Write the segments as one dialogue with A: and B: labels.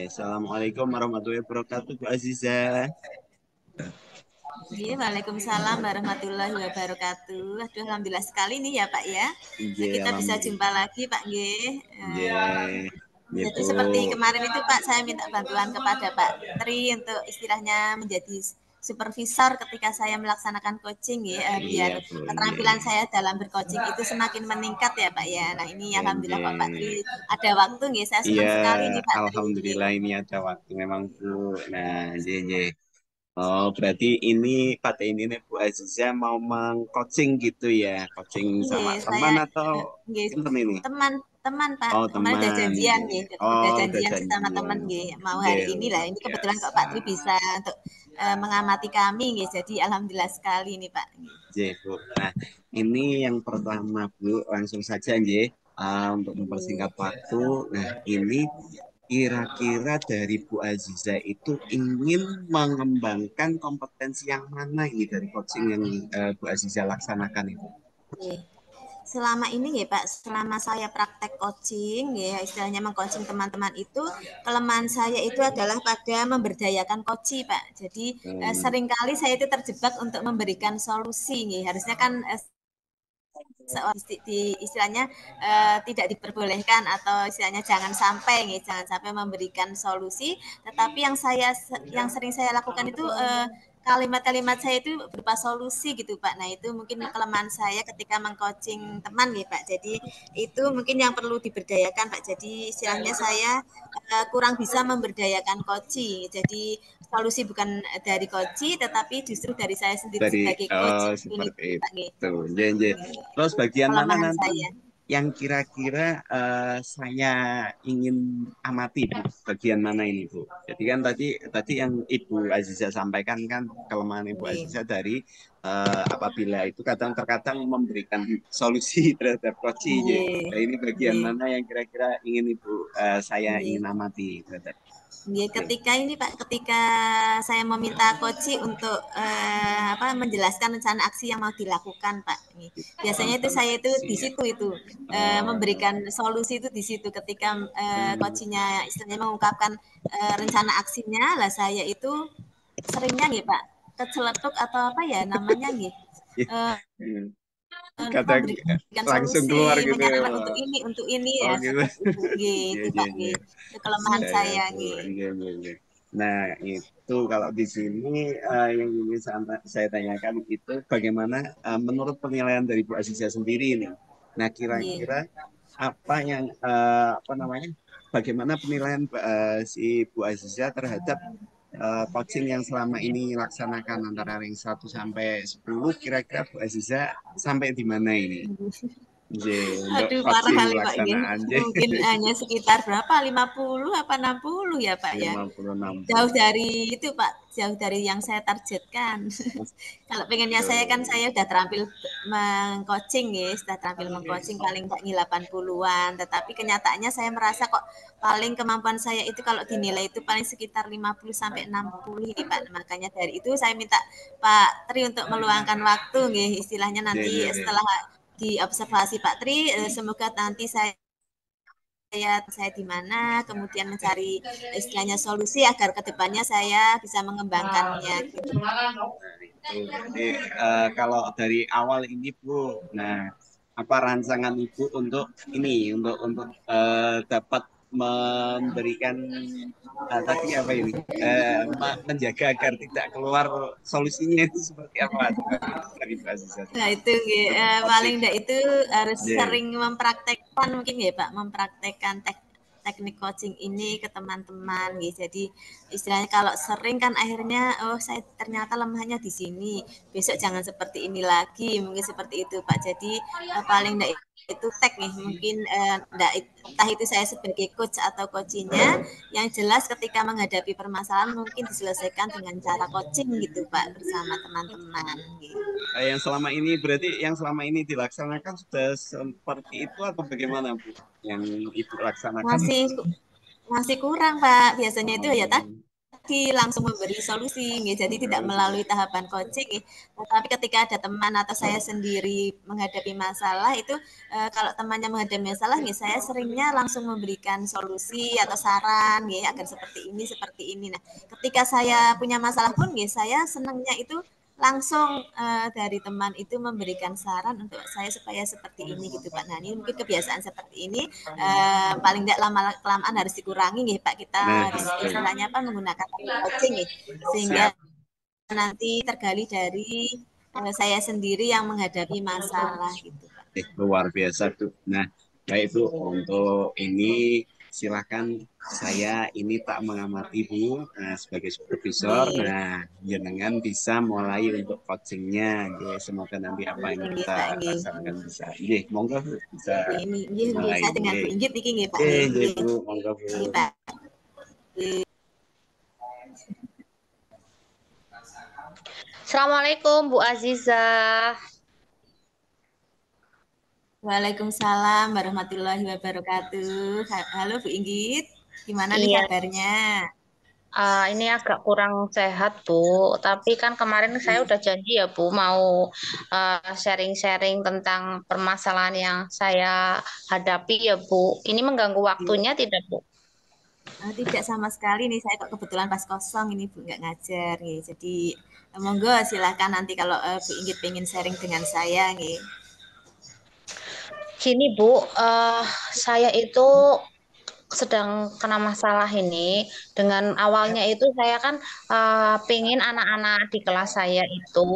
A: Assalamualaikum warahmatullahi wabarakatuh, Bu Aziza.
B: Iya, waalaikumsalam warahmatullahi wabarakatuh. Aduh, alhamdulillah sekali nih ya Pak ya. Kita bisa jumpa
A: Alhamdulillah.
B: lagi Pak G. Jadi
A: Bu.
B: seperti kemarin itu Pak, saya minta bantuan kepada Pak Tri untuk istilahnya menjadi supervisor ketika saya melaksanakan coaching ya, biar
A: Iya, Bu.
B: keterampilan saya dalam bercoaching itu semakin meningkat ya Pak ya. Nah ini alhamdulillah kok Pak Tri ada waktu nih, saya
A: Iya,
B: senang sekali nih Pak Tri.
A: alhamdulillah ini ada waktu memang, Bu. Nah, Oh, berarti ini pada ini nih Bu Aziza mau meng-coaching gitu ya, coaching sama
B: Iya,
A: teman
B: saya
A: atau
B: nggih,
A: teman ini?
B: teman Pak.
A: Oh,
B: Kemarin udah
A: teman.
B: janjian nggih, udah
A: Oh, udah
B: janjian sama teman
A: janjian.
B: nggih, mau
A: Iya,
B: hari ini lah.
A: luar
B: Ini kebetulan kok
A: biasa.
B: Pak Tri bisa untuk mengamati kami nggih. Jadi alhamdulillah sekali nih Pak.
A: J, Bu. Nah, ini yang pertama, Bu. Langsung saja, J. Untuk
B: Nggih.
A: mempersingkat waktu. Nah, ini kira-kira dari Bu Aziza itu ingin mengembangkan kompetensi yang mana ini dari coaching yang Bu Aziza laksanakan itu?
B: Nggih. Selama ini ya Pak, selama saya praktek coaching ya, istilahnya mengcoaching teman-teman itu, kelemahan saya itu adalah pada memberdayakan coach Pak. Jadi
A: Hmm,
B: seringkali saya itu terjebak untuk memberikan solusi nih. Harusnya kan istilahnya tidak diperbolehkan atau istilahnya jangan sampai memberikan solusi, tetapi yang sering saya lakukan itu kalimat-kalimat saya itu berupa solusi gitu Pak. Nah itu mungkin kelemahan saya ketika mengcoaching teman ya Pak. Jadi itu mungkin yang perlu diberdayakan Pak. Jadi istilahnya saya kurang bisa memberdayakan coaching. Jadi solusi bukan dari coach tetapi justru dari saya sendiri
A: dari
B: sebagai coach ini
A: seperti
B: Pak.
A: itu. J, J. Terus bagian mana
B: Kelemahan
A: nanti
B: saya.
A: yang kira-kira saya ingin amati, Bu? Bagian mana ini, Bu? Jadi kan tadi yang Ibu Aziza sampaikan kan kelemahan Ibu
B: Nggih,
A: Aziza dari apabila itu kadang terkadang memberikan solusi terhadap koci.
B: nggih,
A: Nah, ini bagian
B: nggih,
A: mana yang kira-kira ingin Ibu saya
B: nggih.
A: ingin amati terhadap.
B: Nggih,
A: Oke.
B: ketika ini Pak, ketika saya meminta coach untuk menjelaskan rencana aksi yang mau dilakukan Pak. Nih, biasanya itu
A: Rencana
B: saya itu
A: aksi
B: di
A: ya.
B: situ itu
A: Oh.
B: memberikan solusi itu di situ ketika coachnya istilahnya mengungkapkan rencana aksinya, lah saya itu seringnya nih Pak keceletuk atau apa ya namanya nih
A: Kadang
B: memberikan
A: langsung
B: solusi,
A: keluar gitu ya.
B: menyarankan untuk ini
A: Oh
B: ya
A: gitu.
B: seperti itu.
A: Iya,
B: Gitu
A: iya,
B: Pak,
A: iya.
B: itu kelemahan
A: Iya, iya,
B: saya
A: Bu.
B: gitu.
A: Iya, iya, iya. Nah, itu kalau di sini yang ingin saya tanyakan itu bagaimana menurut penilaian dari Bu Aziza sendiri ini. Nah,
B: Nggih.
A: kira-kira apa yang apa namanya? Bagaimana penilaian si Bu Aziza terhadap coaching yang selama ini laksanakan antara ranking 1 sampai 10, kira-kira Bu Aziza sampai di mana ini? J, untuk
B: Aduh parah
A: coaching
B: kali Pak nggih.
A: pelaksanaan J.
B: Mungkin hanya sekitar berapa, 50 apa 60 ya Pak ya?
A: 50
B: Jauh
A: 60.
B: dari itu Pak, jauh dari yang saya targetkan. Kalau pengennya saya kan
A: Aduh.
B: saya udah terampil mengcoaching ya, sudah terampil mengcoaching paling enggak 80-an, tetapi kenyataannya saya merasa kok paling kemampuan saya itu kalau dinilai itu paling sekitar 50 sampai 60 ini Pak. Makanya dari itu saya minta Pak Tri untuk meluangkan waktu nggih, istilahnya
A: J,
B: nanti
A: J, J.
B: setelah diobservasi Pak Tri, semoga nanti saya di mana, kemudian mencari istilahnya solusi agar kedepannya saya bisa mengembangkannya. Gitu.
A: Nah, itu. Jadi kalau dari awal ini Bu, nah apa rancangan Ibu untuk ini untuk dapat memberikan tadi apa ini menjaga agar tidak keluar solusinya itu seperti apa dari Bu Aziza
B: Nah
A: sendiri
B: itu
A: untuk
B: paling
A: coaching.
B: tidak itu harus
A: J.
B: sering mempraktekkan mungkin ya Pak, mempraktekkan teknik coaching ini ke teman-teman gitu. Jadi istilahnya kalau sering kan akhirnya oh saya ternyata lemahnya di sini. Besok jangan seperti ini lagi, mungkin seperti itu Pak. Jadi paling tidak itu teknik mungkin entah itu saya sebagai coach atau coachingnya yang jelas ketika menghadapi permasalahan mungkin diselesaikan dengan cara coaching gitu Pak bersama teman-teman gitu.
A: Yang selama ini dilaksanakan sudah seperti itu atau bagaimana Bu? Yang Ibu laksanakan itu?
B: Masih masih kurang, Pak. Biasanya itu ya
A: Oh,
B: langsung memberi solusi, jadi tidak melalui tahapan coaching. Tapi ketika ada teman atau saya sendiri menghadapi masalah itu, kalau temannya menghadapi masalah, saya seringnya langsung memberikan solusi atau saran, agar seperti ini. Nah, ketika saya punya masalah pun, saya senangnya itu langsung dari teman itu memberikan saran untuk saya supaya seperti ini gitu Pak. Nah ini mungkin kebiasaan seperti ini paling tidak lama kelamaan harus dikurangi nih Pak. Kita
A: Nah,
B: harus istilahnya apa menggunakan coaching nih sehingga
A: siap.
B: nanti tergali dari saya sendiri yang menghadapi masalah gitu Pak.
A: Luar biasa tuh. Nah, baik itu untuk ini silakan saya ini tak mengamati Bu sebagai supervisor.
B: Nggih.
A: Nah, jenengan bisa mulai untuk coachingnya. Semoga nanti apa yang
B: Nggih
A: kita
B: Pak, nggih.
A: laksanakan bisa. Monggo Bu, bisa
B: Nggih,
A: mulai.
B: saya dengan Bu Inggit niki nggih Pak nggih.
A: Nggih,
B: Nggih.
A: Bu, monggo Bu.
B: Nggih Pak. Nggih.
C: Assalamualaikum Bu Aziza.
B: Waalaikumsalam warahmatullahi wabarakatuh. Halo Bu Inggit, gimana nih
C: Iya,
B: kabarnya?
C: ini agak kurang sehat Bu. Tapi kan kemarin saya udah janji ya Bu mau sharing-sharing tentang permasalahan yang saya hadapi ya Bu. Ini mengganggu waktunya tidak Bu?
B: Tidak sama sekali nih, saya kok kebetulan pas kosong ini Bu nggak ngajar nih. Jadi monggo silahkan nanti kalau Bu Inggit pengen sharing dengan saya nih.
C: Gini Bu, saya itu sedang kena masalah ini. Dengan awalnya itu saya kan pengen anak-anak di kelas saya itu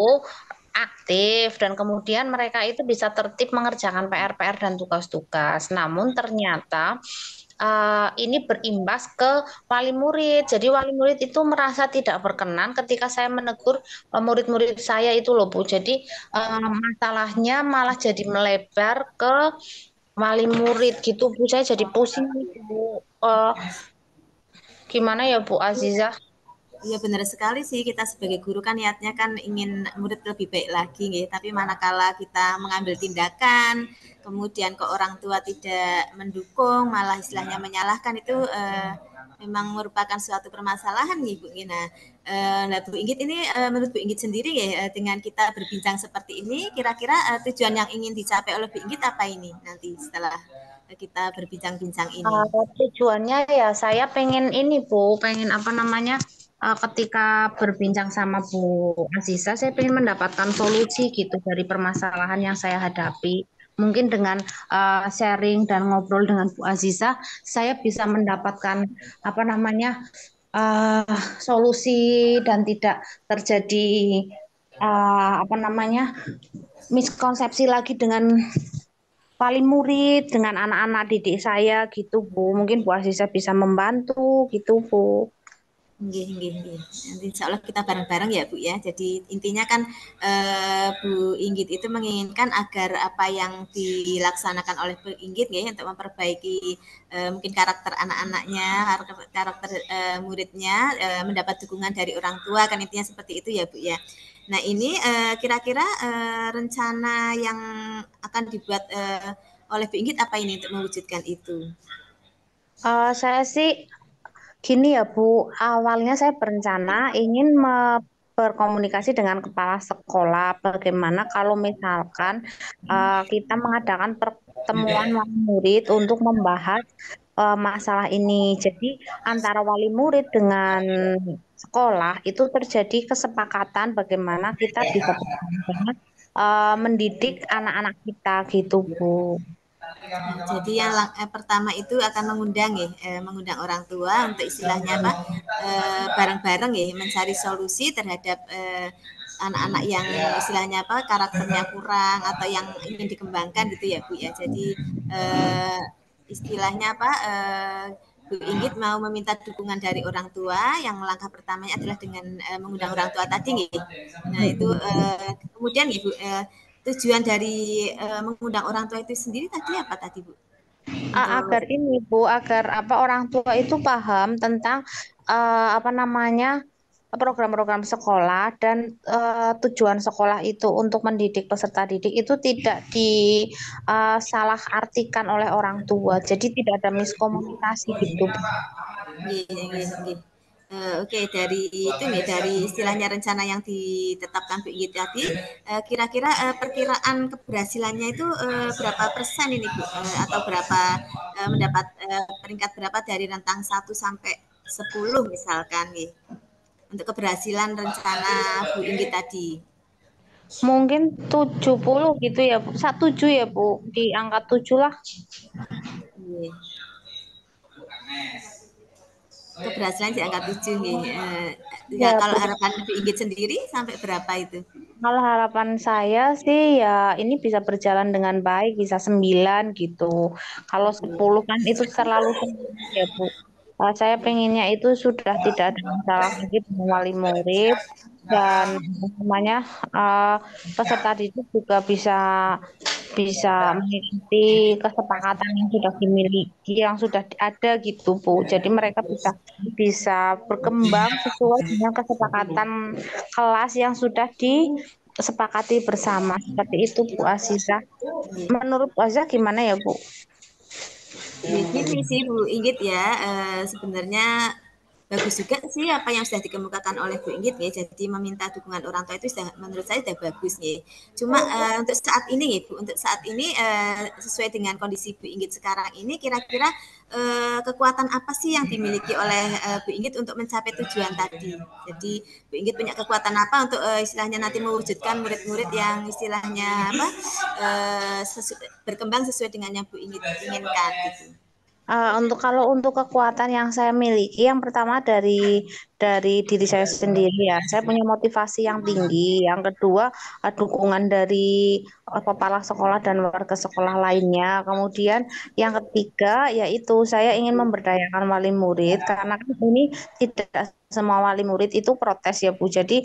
C: aktif dan kemudian mereka itu bisa tertib mengerjakan PR-PR dan tugas-tugas. Namun ternyata ini berimbas ke wali murid. Jadi wali murid itu merasa tidak berkenan ketika saya menegur murid-murid saya itu loh Bu. Jadi masalahnya malah jadi melebar ke wali murid gitu Bu. Saya jadi pusing nih, Bu. Gimana ya Bu Aziza?
B: Iya benar sekali sih, kita sebagai guru kan niatnya kan ingin murid lebih baik lagi nih. Tapi manakala kita mengambil tindakan, kemudian ke orang tua tidak mendukung, malah istilahnya menyalahkan itu memang merupakan suatu permasalahan nih Bu. Nah, Bu Inggit ini menurut Bu Inggit sendiri ya dengan kita berbincang seperti ini, kira-kira tujuan yang ingin dicapai oleh Bu Inggit apa ini nanti setelah kita berbincang-bincang ini?
C: Tujuannya ya saya pengen ini Bu, pengen apa namanya? Ketika berbincang sama Bu Aziza, saya pengen mendapatkan solusi gitu dari permasalahan yang saya hadapi. Mungkin dengan sharing dan ngobrol dengan Bu Aziza, saya bisa mendapatkan apa namanya uh, solusi dan tidak terjadi apa namanya miskonsepsi lagi dengan wali murid, dengan anak-anak didik saya gitu Bu. Mungkin Bu Aziza bisa membantu gitu Bu.
B: Nggih, nggih, nggih. Nanti insya Allah kita bareng-bareng ya Bu ya. Jadi intinya kan Bu Inggit itu menginginkan agar apa yang dilaksanakan oleh Bu Inggit ya untuk memperbaiki mungkin karakter anak-anaknya, karakter muridnya, mendapat dukungan dari orang tua kan intinya seperti itu ya Bu ya. Nah ini kira-kira rencana yang akan dibuat oleh Bu Inggit apa ini untuk mewujudkan itu?
C: Saya sih gini ya Bu, awalnya saya berencana ingin berkomunikasi dengan kepala sekolah. Bagaimana kalau misalkan kita mengadakan pertemuan wali murid untuk membahas masalah ini. Jadi antara wali murid dengan sekolah itu terjadi kesepakatan bagaimana kita bisa bersama-sama mendidik anak-anak kita gitu Bu.
B: Jadi yang pertama itu akan mengundang ya, mengundang orang tua untuk istilahnya apa bareng-bareng ya mencari solusi terhadap anak-anak yang istilahnya apa karakternya kurang atau yang ingin dikembangkan gitu ya Bu ya. Jadi istilahnya apa Bu Inggit mau meminta dukungan dari orang tua. Yang langkah pertamanya adalah dengan mengundang orang tua tadi nih. Nah itu kemudian Ibu tujuan dari mengundang orang tua itu sendiri tadi apa tadi Bu? Untuk
C: Agar ini Bu, agar apa orang tua itu paham tentang apa namanya program-program sekolah dan tujuan sekolah itu untuk mendidik peserta didik itu tidak disalah artikan oleh orang tua. Jadi tidak ada miskomunikasi gitu.
B: nggih, nggih, nggih. Oke, dari itu nih, dari istilahnya rencana yang ditetapkan Bu Inggit tadi, kira-kira perkiraan keberhasilannya itu berapa persen ini Bu? Atau berapa mendapat peringkat berapa dari rentang 1 sampai 10 misalkan nih, untuk keberhasilan rencana Bu Inggit tadi?
C: Mungkin 70 gitu ya Bu. 7 ya Bu, di angka 7 lah.
B: Iya. Keberhasilan di angka 7 nih. Ya,
C: Ya
B: kalau
C: Bu.
B: harapan Bu Inggit sendiri sampai berapa itu?
C: Kalau harapan saya sih ya ini bisa berjalan dengan baik, bisa 9 gitu. Kalau 10 kan itu terlalu tinggi ya Bu. Saya pengennya itu sudah tidak ada masalah lagi dengan wali murid dan namanya eh, peserta didik juga bisa bisa mengikuti kesepakatan yang sudah dimiliki, yang sudah ada gitu Bu. Jadi mereka bisa bisa berkembang sesuai dengan kesepakatan kelas yang sudah disepakati bersama. Seperti itu Bu Aziza. Menurut Bu Aziza gimana ya Bu?
B: Gini sih Bu Inggit ya, sebenarnya bagus juga sih apa yang sudah dikemukakan oleh Bu Inggit ya. Jadi meminta dukungan orang tua itu sudah menurut saya sudah bagus nih. Cuma untuk saat ini ya Bu, untuk saat ini sesuai dengan kondisi Bu Inggit sekarang ini, kira-kira kekuatan apa sih yang dimiliki oleh Bu Inggit untuk mencapai tujuan tadi? Jadi Bu Inggit punya kekuatan apa untuk istilahnya nanti mewujudkan murid-murid yang istilahnya apa berkembang sesuai dengan yang Bu Inggit inginkan gitu.
C: Untuk kalau untuk kekuatan yang saya miliki, yang pertama dari diri saya sendiri ya, saya punya motivasi yang tinggi. Yang kedua, dukungan dari kepala sekolah dan warga sekolah lainnya. Kemudian yang ketiga, yaitu saya ingin memberdayakan wali murid karena kan ini tidak semua wali murid itu protes ya Bu. Jadi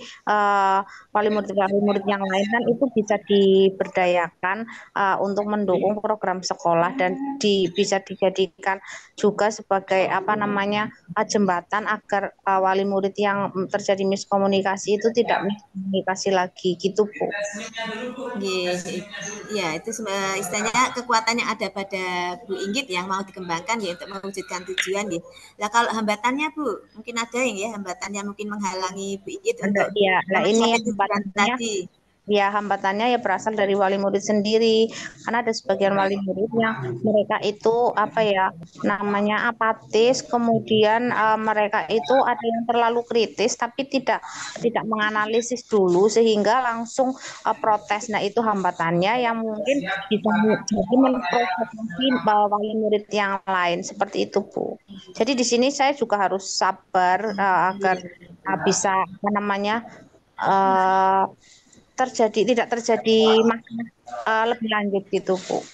C: wali murid yang lain kan itu bisa diberdayakan untuk mendukung program sekolah dan bisa dijadikan juga sebagai apa namanya jembatan agar wali murid yang terjadi miskomunikasi itu tidak miskomunikasi lagi gitu Bu.
B: Ya, itu istilahnya kekuatan yang ada pada Bu Inggit yang mau dikembangkan ya untuk mewujudkan tujuan ya. Nah, kalau hambatannya Bu, mungkin ada yang ya hambatan yang mungkin menghalangi Bu Inggit
C: Ada
B: untuk
C: ya, nah ini
B: mencapai tujuan
C: hambatannya
B: tadi.
C: ya hambatannya ya berasal dari wali murid sendiri karena ada sebagian wali murid yang mereka itu apa ya namanya apatis kemudian mereka itu ada yang terlalu kritis tapi tidak menganalisis dulu sehingga langsung protes. Nah itu hambatannya yang mungkin bisa jadi memprovokasi wali murid yang lain seperti itu Bu. Jadi di sini saya juga harus sabar agar bisa apa namanya uh, tidak terjadi masalah lebih lanjut gitu Bu.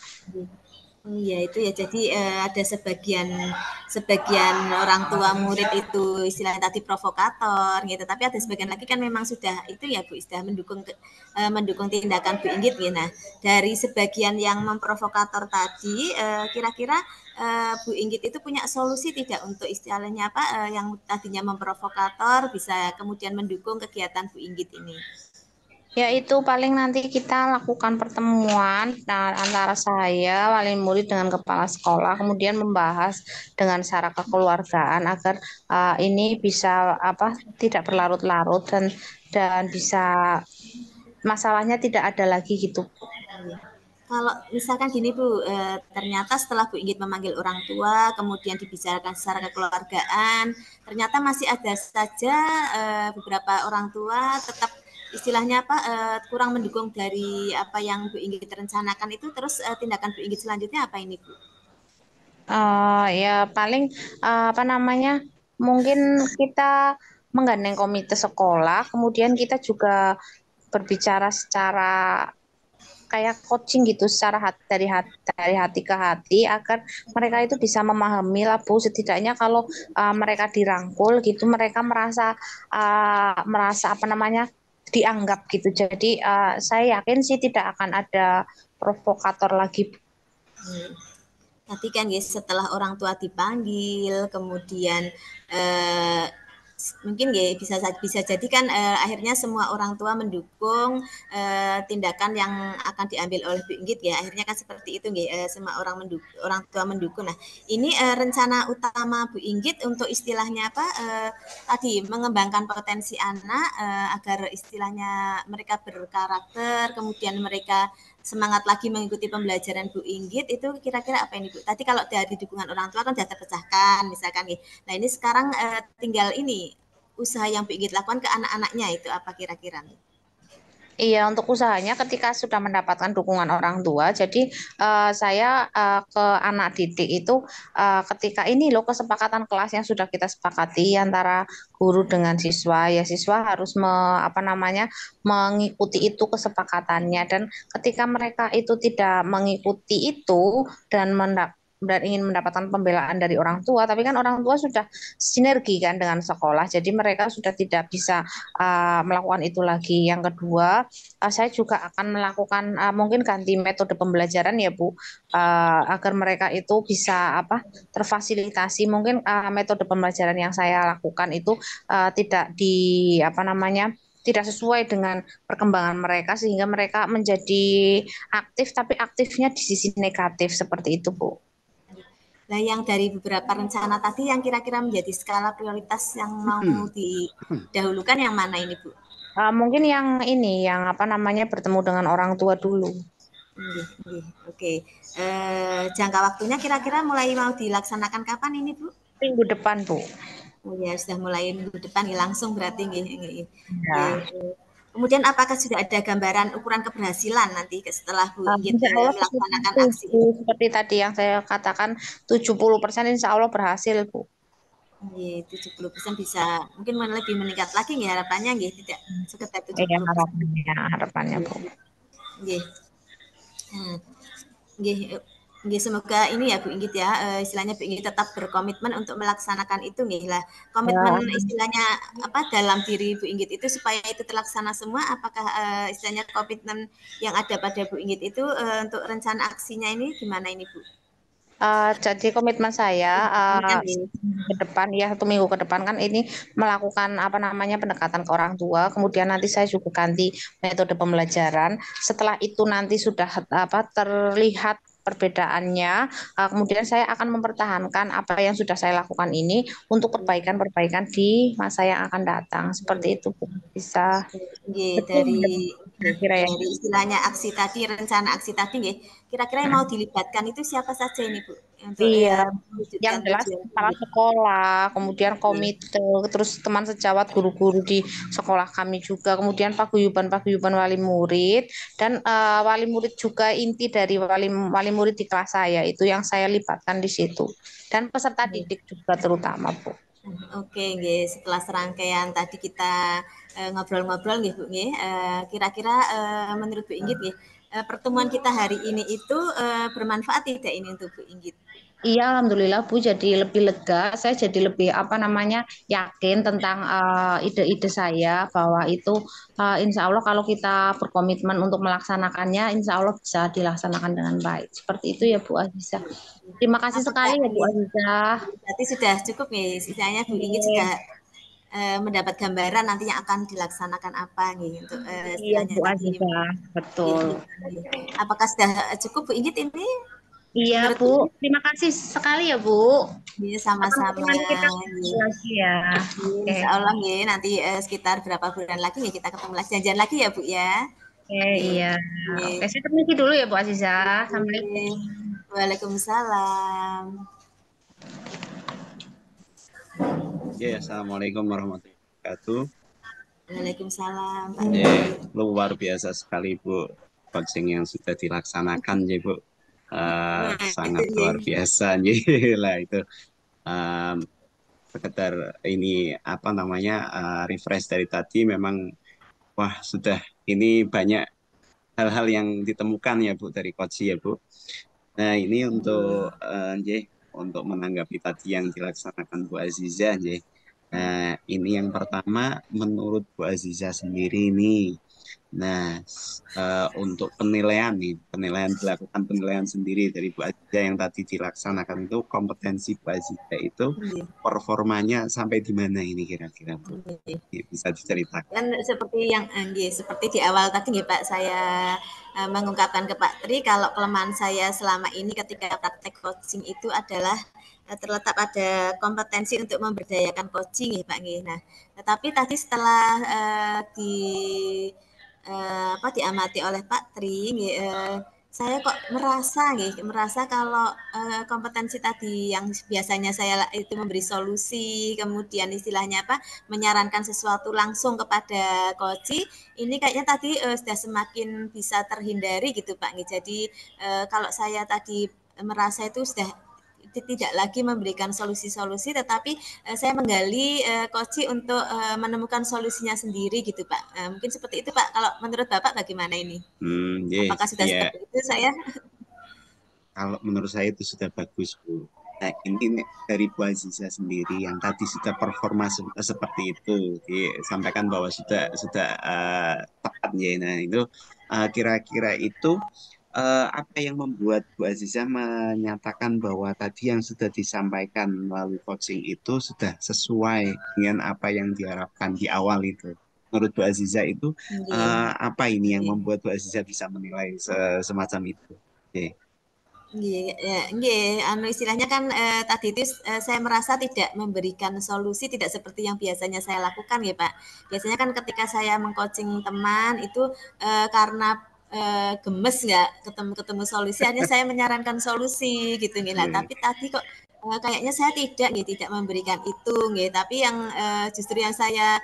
B: Oh iya itu ya jadi ada sebagian sebagian orang tua murid itu istilahnya tadi provokator gitu tapi ada sebagian lagi kan memang sudah itu ya Bu sudah mendukung tindakan Bu Inggit ya. Nah dari sebagian yang memprovokator tadi kira-kira Bu Inggit itu punya solusi tidak untuk istilahnya apa yang tadinya memprovokator bisa kemudian mendukung kegiatan Bu Inggit ini?
C: Ya itu paling nanti kita lakukan pertemuan antara saya, wali murid dengan kepala sekolah, kemudian membahas dengan secara kekeluargaan agar ini bisa apa tidak berlarut-larut dan bisa masalahnya tidak ada lagi gitu.
B: Kalau misalkan gini Bu, ternyata setelah Bu Inggit memanggil orang tua, kemudian dibicarakan secara kekeluargaan, ternyata masih ada saja beberapa orang tua tetap istilahnya apa kurang mendukung dari apa yang Bu Inggit rencanakan itu, terus tindakan Bu Inggit selanjutnya apa ini Bu?
C: Ya paling apa namanya mungkin kita menggandeng komite sekolah, kemudian kita juga berbicara secara kayak coaching gitu secara dari hati ke hati agar mereka itu bisa memahami lah Bu setidaknya kalau mereka dirangkul gitu mereka merasa apa namanya dianggap gitu jadi saya yakin sih tidak akan ada provokator lagi.
B: Tadi kan ya setelah orang tua dipanggil, kemudian eh, mungkin ya bisa jadi kan akhirnya semua orang tua mendukung tindakan yang akan diambil oleh Bu Inggit ya. Akhirnya kan seperti itu nggih, semua orang tua mendukung. Nah, ini rencana utama Bu Inggit untuk istilahnya apa tadi mengembangkan potensi anak agar istilahnya mereka berkarakter, kemudian mereka semangat lagi mengikuti pembelajaran Bu Inggit itu kira-kira apa ini Bu? Tadi kalau dari dukungan orang tua kan sudah terpecahkan misalkan nih. Nah ini sekarang tinggal ini usaha yang Bu Inggit lakukan ke anak-anaknya itu apa kira-kira nih?
C: Iya, untuk usahanya ketika sudah mendapatkan dukungan orang tua, jadi saya ke anak didik itu ketika ini loh kesepakatan kelas yang sudah kita sepakati antara guru dengan siswa, ya siswa harus apa namanya mengikuti itu kesepakatannya dan ketika mereka itu tidak mengikuti itu dan ingin mendapatkan pembelaan dari orang tua, tapi kan orang tua sudah sinergi kan dengan sekolah, jadi mereka sudah tidak bisa melakukan itu lagi. Yang kedua, saya juga akan melakukan mungkin ganti metode pembelajaran ya Bu, agar mereka itu bisa terfasilitasi. Mungkin metode pembelajaran yang saya lakukan itu tidak apa namanya tidak sesuai dengan perkembangan mereka sehingga mereka menjadi aktif tapi aktifnya di sisi negatif seperti itu Bu.
B: Nah, yang dari beberapa rencana tadi yang kira-kira menjadi skala prioritas yang mau didahulukan yang mana ini, Bu?
C: Mungkin yang ini, yang apa namanya bertemu dengan orang tua dulu.
B: Oke. Jangka waktunya kira-kira mulai mau dilaksanakan kapan ini, Bu?
C: Minggu depan, Bu.
B: Oh ya, sudah mulai minggu depan langsung berarti.
C: Ya.
B: Kemudian apakah sudah ada gambaran ukuran keberhasilan nanti setelah Bu Inggit
C: Insya Allah
B: melaksanakan aksi ini?
C: seperti tadi yang saya katakan 70% insya Allah berhasil, Bu.
B: 70% bisa mungkin lebih meningkat lagi nggih harapannya nggih tidak sekedar 70%.
C: Iya, harapannya Bu.
B: Nggih. Nggih, semoga ini ya Bu Inggit ya, istilahnya Bu Inggit tetap berkomitmen untuk melaksanakan itu nggih lah. Komitmen istilahnya apa dalam diri Bu Inggit itu supaya itu terlaksana semua, apakah istilahnya komitmen yang ada pada Bu Inggit itu untuk rencana aksinya ini gimana ini Bu?
C: Jadi komitmen saya ke depan ya 1 minggu ke depan kan ini melakukan apa namanya pendekatan ke orang tua. Kemudian nanti saya juga ganti metode pembelajaran. Setelah itu nanti sudah terlihat perbedaannya. Kemudian saya akan mempertahankan apa yang sudah saya lakukan ini untuk perbaikan-perbaikan di masa yang akan datang. Seperti itu Bu. Bisa.
B: Dari
C: Kira-kira ya.
B: dari istilahnya aksi tadi, rencana aksi tadi nggih, kira-kira yang mau dilibatkan itu siapa saja ini Bu? Untuk
C: Iya, yang
B: mewujudkan
C: jelas
B: tujuan
C: kepala
B: ini.
C: sekolah, kemudian komite, terus teman sejawat guru-guru di sekolah kami juga, kemudian paguyuban wali murid, dan wali murid juga inti dari wali murid di kelas saya, itu yang saya libatkan di situ. Dan peserta didik juga terutama, Bu.
B: Oke, nggih. Setelah serangkaian tadi kita ngobrol-ngobrol nggih Bu nggih, kira-kira menurut Bu Inggit nggih, pertemuan kita hari ini itu bermanfaat tidak ini untuk Bu Inggit?
C: Iya, alhamdulillah Bu, jadi lebih lega. Saya jadi lebih apa namanya yakin tentang ide-ide saya bahwa itu insya Allah kalau kita berkomitmen untuk melaksanakannya, insya Allah bisa dilaksanakan dengan baik. Seperti itu ya Bu Aziza. Terima kasih sekali ya Bu Aziza.
B: Berarti sudah cukup nih, istilahnya Bu Inggit sudah mendapat gambaran nanti yang akan dilaksanakan apa nih untuk
C: Iya
B: istilahnya
C: Bu
B: tadi.
C: Aziza, betul.
B: Apakah sudah cukup Bu Inggit ini?
C: Iya Bu, terima kasih sekali ya Bu.
B: Iya, sama-sama.
C: Kita ketemu lagi ya. Oke,
B: Insya Allah nih nanti sekitar berapa bulan lagi nih kita ketemu lagi janjian lagi ya Bu ya.
C: oke, iya. Oke, saya permisi dulu ya Bu Aziza. Assalamualaikum.
B: Waalaikumsalam.
A: Ya, assalamualaikum warahmatullahi wabarakatuh.
B: Waalaikumsalam.
A: Luar biasa sekali Bu coaching yang sudah dilaksanakan ya Bu. Sangat luar biasa lah itu. Sekedar ini apa namanya refresh dari tadi memang wah sudah ini banyak hal-hal yang ditemukan ya Bu dari coach ya Bu. Nah ini untuk untuk menanggapi tadi yang dilaksanakan Bu Aziza Nah ini yang pertama menurut Bu Aziza sendiri ini Nah, untuk penilaian nih, penilaian sendiri dari Bu Aziza yang tadi dilaksanakan itu kompetensi Bu Aziza itu
B: Iya,
A: performanya sampai di mana ini kira-kira Bu?
B: iya.
A: Bisa diceritakan?
B: Kan seperti yang nggih, seperti di awal tadi nggih Pak, saya mengungkapkan ke Pak Tri kalau kelemahan saya selama ini ketika praktek coaching itu adalah terletak pada kompetensi untuk memberdayakan coaching nggih Pak nggih. Nah, tetapi tadi setelah di apa diamati oleh Pak Tri nggih, saya kok merasa kalau kompetensi tadi yang biasanya saya itu memberi solusi, kemudian istilahnya apa, menyarankan sesuatu langsung kepada coach, ini kayaknya tadi sudah semakin bisa terhindari gitu Pak. Jadi kalau saya tadi merasa itu sudah tidak lagi memberikan solusi-solusi, tetapi saya menggali coach untuk menemukan solusinya sendiri gitu Pak. Mungkin seperti itu Pak. Kalau menurut Bapak bagaimana ini? Apakah
A: Yes,
B: sudah
A: ya.
B: seperti itu saya?
A: Kalau menurut saya itu sudah bagus, Bu. Nah, ini dari Bu Aziza sendiri yang tadi sudah performa seperti itu, disampaikan bahwa sudah tepat ya. Nah, itu kira-kira itu apa yang membuat Bu Aziza menyatakan bahwa tadi yang sudah disampaikan melalui coaching itu sudah sesuai dengan apa yang diharapkan di awal itu. Menurut Bu Aziza itu
B: Nggih,
A: apa ini yang
B: nggih.
A: membuat Bu Aziza bisa menilai semacam itu? Oke.
B: Nggih, ya, nggih, anu istilahnya kan tadi itu saya merasa tidak memberikan solusi tidak seperti yang biasanya saya lakukan ya Pak. Biasanya kan ketika saya mengcoaching teman itu karena gemes nggak ketemu solusi, hanya saya menyarankan solusi gitu nih lah.
A: Iya.
B: Tapi tadi kok kayaknya saya tidak memberikan itu nggih. Tapi yang justru yang saya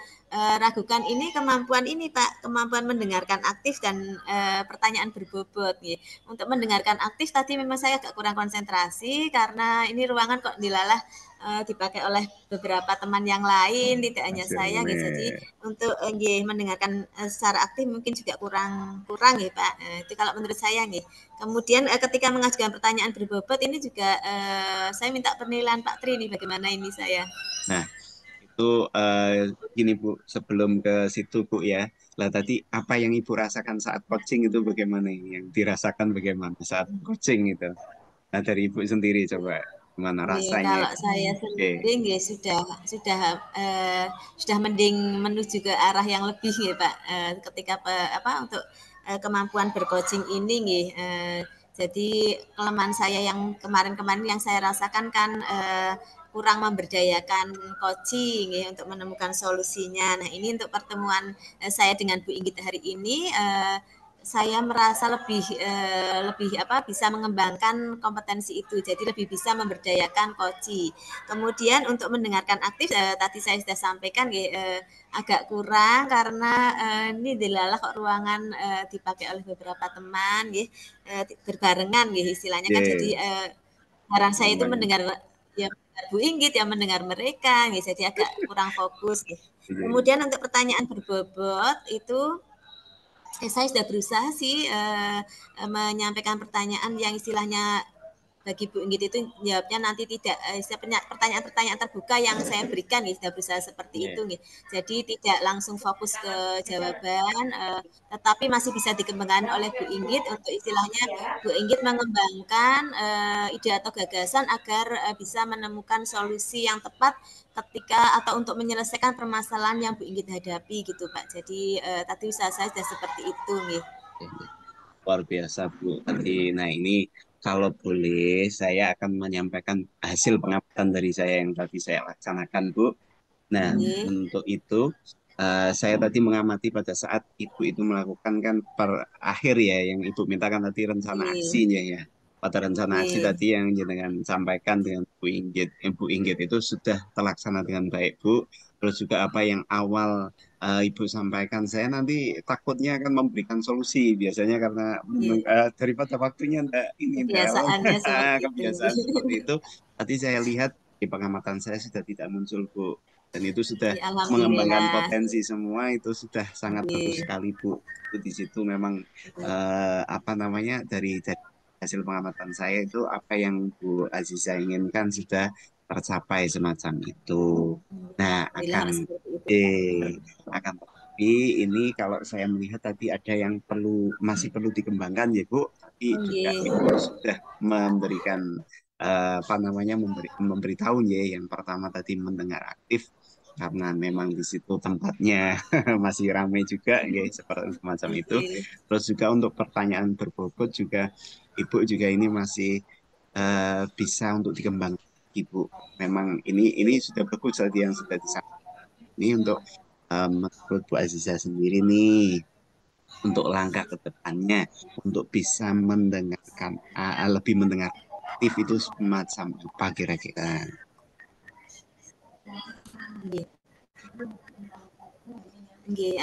B: ragukan ini kemampuan ini Pak, kemampuan mendengarkan aktif dan pertanyaan berbobot nggih. Untuk mendengarkan aktif tadi memang saya agak kurang konsentrasi karena ini ruangan kok dilalah dipakai oleh beberapa teman yang lain, tidak hanya
A: Hasil
B: saya gitu. Jadi untuk mendengarkan secara aktif mungkin juga kurang kurang ya Pak. Itu kalau menurut saya nih. Kemudian ketika mengajukan pertanyaan berbobot ini juga saya minta penilaian Pak Tri nih bagaimana ini saya.
A: Nah, itu gini Bu, sebelum ke situ Bu ya. Lah tadi apa yang Ibu rasakan saat coaching itu bagaimana ini? Yang dirasakan bagaimana saat coaching itu? Nah, dari Ibu sendiri coba gimana
B: Nggih,
A: rasanya
B: kalau
A: itu?
B: saya
A: Oke.
B: sendiri nggih sudah sudah mending menuju ke arah yang lebih nggih Pak, ketika apa, untuk kemampuan bercoaching ini nggih, jadi kelemahan saya yang kemarin-kemarin yang saya rasakan kan, kurang memberdayakan coaching nggih untuk menemukan solusinya. Nah ini untuk pertemuan, saya dengan Bu Inggit hari ini, saya merasa lebih apa, bisa mengembangkan kompetensi itu, jadi lebih bisa memberdayakan koci. Kemudian untuk mendengarkan aktif, tadi saya sudah sampaikan agak kurang karena, ini dilalah kok ruangan, dipakai oleh beberapa teman berbarengan istilahnya kan. Jadi,
A: Oke.
B: saran saya itu
A: Lumayan.
B: mendengar ya mendengar Bu Inggit, ya mendengar mereka jadi agak kurang fokus
A: Iya, iya.
B: Kemudian untuk pertanyaan berbobot itu saya sudah berusaha sih menyampaikan pertanyaan yang istilahnya bagi Bu Inggit itu jawabnya nanti tidak pertanyaan-pertanyaan terbuka yang saya berikan sudah berusaha seperti
A: Iya.
B: itu Jadi tidak langsung fokus ke jawaban, tetapi masih bisa dikembangkan oleh Bu Inggit untuk istilahnya Bu Inggit mengembangkan ide atau gagasan agar bisa menemukan solusi yang tepat ketika atau untuk menyelesaikan permasalahan yang Bu Inggit hadapi gitu Pak. Jadi tadi usaha saya sudah seperti itu nih.
A: Luar biasa Bu. Tadi, nah ini kalau boleh saya akan menyampaikan hasil pengamatan dari saya yang tadi saya laksanakan Bu. Nah,
B: Nih,
A: untuk itu saya tadi mengamati pada saat ibu itu melakukan kan per akhir ya yang ibu mintakan tadi rencana
B: nih,
A: aksinya ya. Pada rencana aksi
B: nih.
A: tadi yang dengan sampaikan dengan Bu Inggit, Bu Inggit itu sudah terlaksana dengan baik Bu. Terus juga apa yang awal Ibu sampaikan, saya nanti takutnya akan memberikan solusi biasanya karena
B: Iya,
A: daripada waktunya enggak ini enggak
B: kebiasaannya seperti itu.
A: kebiasaan seperti itu. Tadi saya lihat di pengamatan saya sudah tidak muncul Bu, dan itu sudah
B: Iya,
A: mengembangkan
B: alhamdulillah.
A: potensi semua itu sudah sangat bagus
B: Iya,
A: sekali Bu. Itu di situ memang apa namanya dari hasil pengamatan saya itu apa yang Bu Aziza inginkan sudah tercapai semacam itu. Nah,
B: alhamdulillah kalau seperti itu, Pak.
A: akan Tapi ini kalau saya melihat tadi ada yang masih perlu dikembangkan ya Bu. Tapi juga
B: Nggih.
A: Ibu sudah memberikan apa namanya memberitahu ya. Yang pertama tadi mendengar aktif karena memang di situ tempatnya masih ramai juga ya seperti semacam itu.
B: Nggih.
A: Terus juga untuk pertanyaan berbobot juga Ibu juga ini masih bisa untuk dikembangkan Ibu. Memang ini sudah bagus tadi yang sudah disampaikan. Ini untuk menurut Bu Aziza sendiri nih, untuk langkah ke depannya, untuk bisa mendengarkan, lebih mendengar aktif itu semacam apa kira-kira?
B: Nggih. Nggih,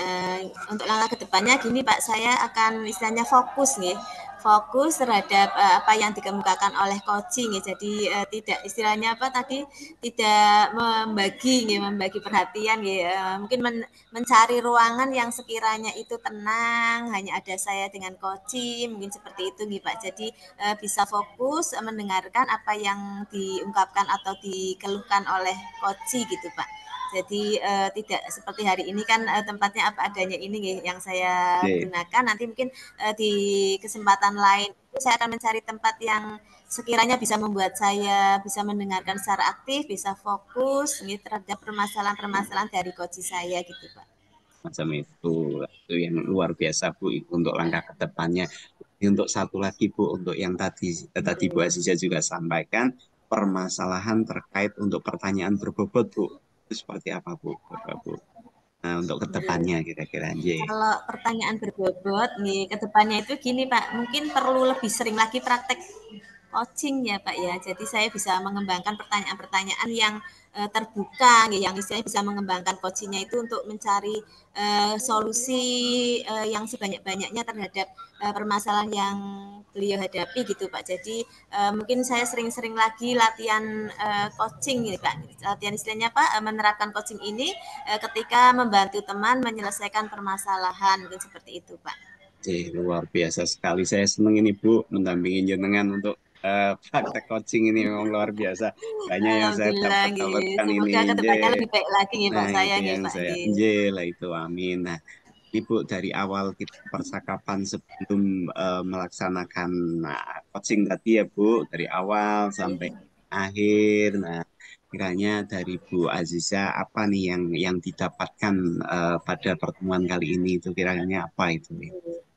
B: untuk langkah ke depannya gini Pak, saya akan istilahnya fokus nggih, fokus terhadap, apa yang dikemukakan oleh coaching nggih. Jadi, tidak istilahnya apa tadi, tidak membagi perhatian nggih, mungkin mencari ruangan yang sekiranya itu tenang, hanya ada saya dengan coaching, mungkin seperti itu nggih Pak. Jadi, bisa fokus, mendengarkan apa yang diungkapkan atau dikeluhkan oleh coaching gitu Pak. Jadi tidak seperti hari ini kan tempatnya apa adanya ini nih yang saya
A: Oke,
B: gunakan. Nanti mungkin di kesempatan lain saya akan mencari tempat yang sekiranya bisa membuat saya bisa mendengarkan secara aktif, bisa fokus nih terhadap permasalahan-permasalahan dari coach saya gitu, Pak.
A: macam itu yang luar biasa Bu untuk langkah ke depannya. Untuk satu lagi Bu, untuk yang tadi Bu Aziza juga sampaikan permasalahan terkait untuk pertanyaan berbobot Bu. Itu seperti apa Bu? Coba Bu. Nah, untuk kedepannya kira-kira J.
B: Kalau pertanyaan berbobot nih ke depannya itu gini Pak, mungkin perlu lebih sering lagi praktek coaching ya Pak ya. Jadi saya bisa mengembangkan pertanyaan-pertanyaan yang terbuka, yang istilahnya bisa mengembangkan coachingnya itu untuk mencari solusi yang sebanyak-banyaknya terhadap permasalahan yang beliau hadapi gitu Pak. Jadi mungkin saya sering-sering lagi latihan coaching gitu Pak. Latihan istilahnya Pak, menerapkan coaching ini ketika membantu teman menyelesaikan permasalahan mungkin seperti itu Pak.
A: Luar biasa sekali. Saya senang ini Bu mendampingi jenengan untuk praktek coaching ini memang luar biasa. Banyak yang saya
B: Alhamdulillah, nggih.
A: dapatkan ini.
B: Semoga
A: J.
B: kedepannya lebih baik lagi nggih
A: Nah
B: Pak saya
A: itu
B: nggih
A: yang
B: Pak
A: saya
B: nggih.
A: J lah itu amin. Nah Ibu dari awal kita percakapan sebelum melaksanakan coaching tadi ya Bu dari awal sampai akhir. Nah kiranya dari Bu Aziza apa nih yang didapatkan pada pertemuan kali ini itu kiranya apa itu nih?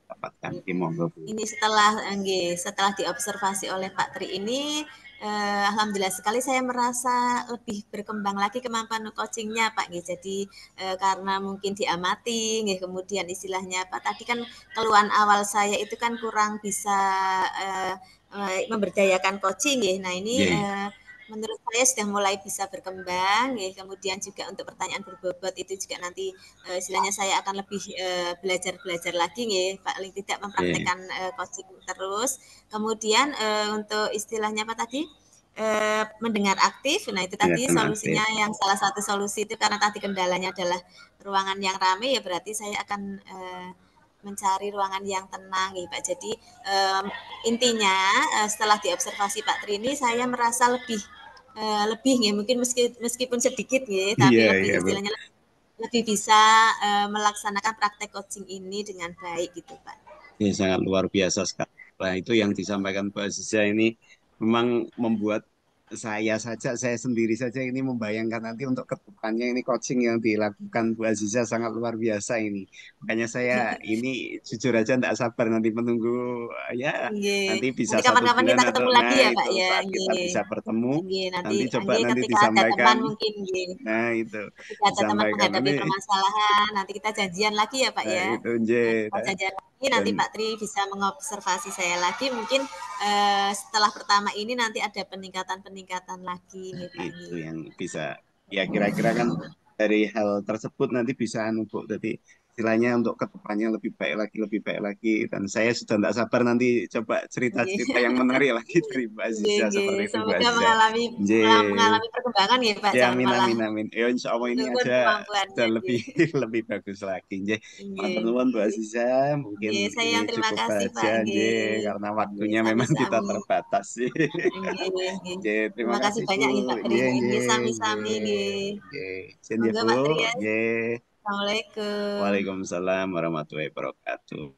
A: Dapatkan di monggo Bu.
B: Ini setelah diobservasi oleh Pak Tri ini, alhamdulillah sekali saya merasa lebih berkembang lagi kemampuan coachingnya Pak nggih. Jadi, karena mungkin diamati nggih, kemudian istilahnya Pak tadi kan keluhan awal saya itu kan kurang bisa, memberdayakan coaching nggih. Nah ini,
A: J.
B: menurut saya sudah mulai bisa berkembang nggih, kemudian juga untuk pertanyaan berbobot itu juga nanti istilahnya saya akan lebih belajar lagi nih paling tidak
A: J.
B: mempraktekkan coaching terus kemudian untuk istilahnya apa tadi mendengar aktif nah itu tadi
A: Dengarkan aktif.
B: solusinya yang salah satu solusi itu karena tadi kendalanya adalah ruangan yang ramai ya berarti saya akan mencari ruangan yang tenang ya Pak jadi intinya setelah diobservasi Pak Trini saya merasa lebih nih mungkin meskipun sedikit nih tapi
A: Iya,
B: lebih
A: iya Bu.
B: istilahnya lebih bisa melaksanakan praktek coaching ini dengan baik gitu Pak.
A: Ini sangat luar biasa sekali. Nah, itu yang disampaikan Bu Aziza ini memang membuat saya sendiri saja ini membayangkan nanti untuk kedepannya ini coaching yang dilakukan Bu Aziza sangat luar biasa ini. Makanya saya ini jujur aja tidak sabar nanti menunggu ya
B: Nggih.
A: nanti bisa
B: Nanti
A: satu
B: kapan-kapan
A: bulan
B: kita
A: atau
B: ketemu lagi
A: nah
B: ya Pak
A: itu
B: ya.
A: saat kita
B: Nggih.
A: bisa bertemu
B: Nggih nanti
A: nanti coba
B: nggih
A: nanti
B: ketika ada
A: disampaikan.
B: teman mungkin nggih.
A: Nah itu
B: Ketika ada teman
A: disampaikan
B: menghadapi
A: ini
B: permasalahan nanti kita janjian lagi ya Pak
A: nah,
B: ya.
A: itu J.
B: Nah, kita janjian lagi
A: Dan
B: nanti Pak Tri bisa mengobservasi saya lagi mungkin setelah pertama ini nanti ada peningkatan-peningkatan lagi nih Pak
A: itu
B: nggih.
A: yang bisa ya kira-kira kan dari hal tersebut nanti bisa Bu jadi istilahnya untuk kedepannya lebih baik lagi dan saya sudah tidak sabar nanti coba
B: Nggih.
A: cerita-cerita yang menarik lagi dari Bu
B: Nggih,
A: Aziza
B: nggih.
A: seperti itu Bu
B: Semoga
A: Aziza.
B: mengalami
A: J.
B: mengalami perkembangan ya Pak,
A: Ya
B: jangan
A: amin
B: malah
A: amin amin. Ya insya Allah ini
B: menurun
A: aja sudah
B: kemampuannya.
A: lebih
B: Nggih.
A: lebih bagus lagi. J.
B: Nggih.
A: Matur nuwun Bu Aziza, mungkin
B: Nggih, saya
A: ini
B: yang terima
A: cukup
B: kasih
A: aja
B: Pak.
A: J
B: Nggih.
A: karena
B: Nggih,
A: waktunya memang kita
B: sami-sami.
A: terbatas sih.
B: Nggih, nggih.
A: J. Terima
B: Terima kasih
A: kasih Bu.
B: banyak nih Pak
A: J
B: Tri.
A: J
B: Nggih,
A: J
B: sami-sami nggih.
A: J. Sen ya
B: Monggo
A: Bu.
B: Pak Tri ya.
A: J.
B: Assalamualaikum.
A: Waalaikumsalam warahmatullahi wabarakatuh.